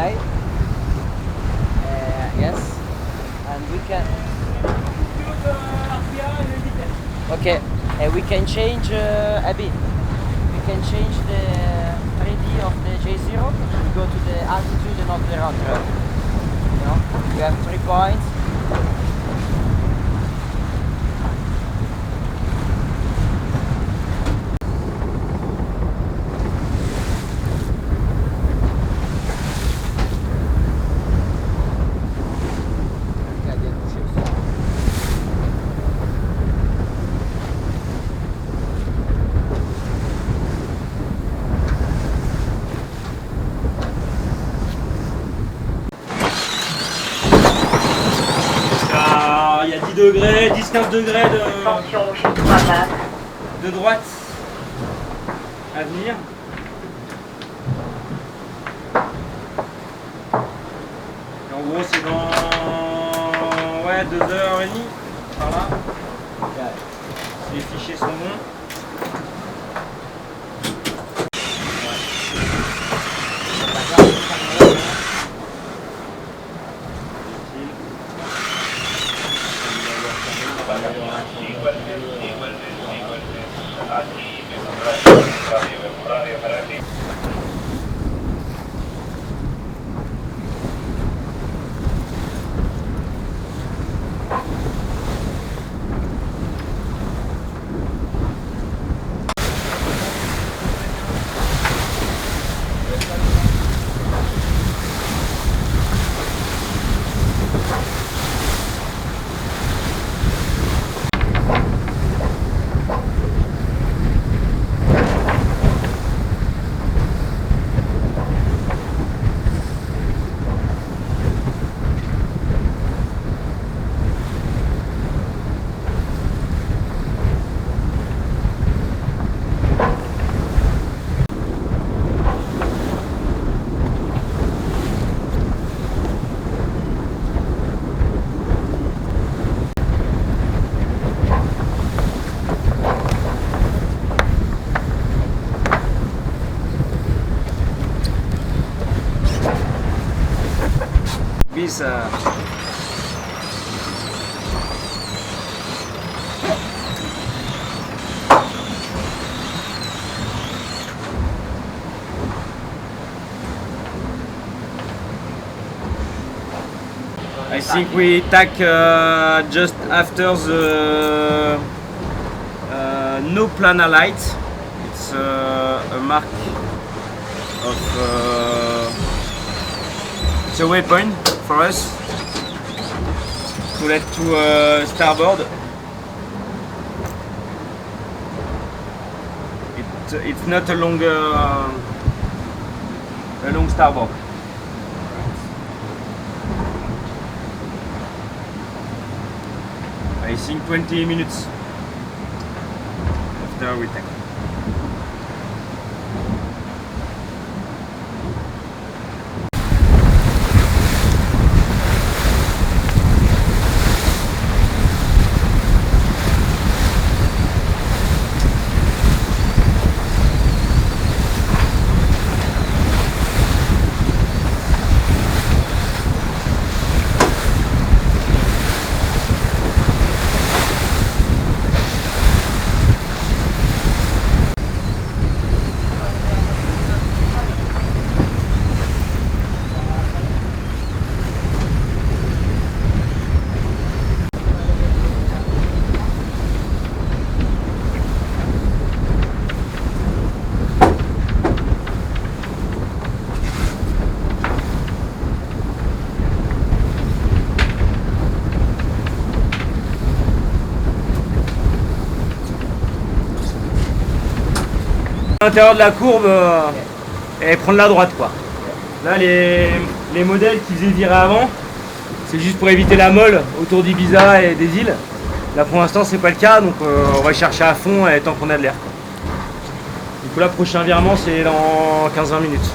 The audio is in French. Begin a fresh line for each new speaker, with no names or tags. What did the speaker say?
side. Yes, and we can. Okay, we can change a bit. We can change the 3D of the J0. We go to the altitude and not the round trip. You know, we have 3 points.
Il y a 10 degrés, 10-15 degrés de droite à venir. Et en gros c'est dans 2h30 par là. Les fichiers sont bons. Bis. I think we tack just after the no planar light. It's a mark of it's a waypoint for us to let to starboard. It's not a long starboard. I think 20 minutes after we take. À l'intérieur de la courbe et prendre la droite quoi. Là les modèles qui faisaient virer avant, c'est juste pour éviter la molle autour d'Ibiza et des îles. Là pour l'instant c'est pas le cas, donc on va chercher à fond et tant qu'on a de l'air. Du coup là prochain virement c'est dans 15-20 minutes.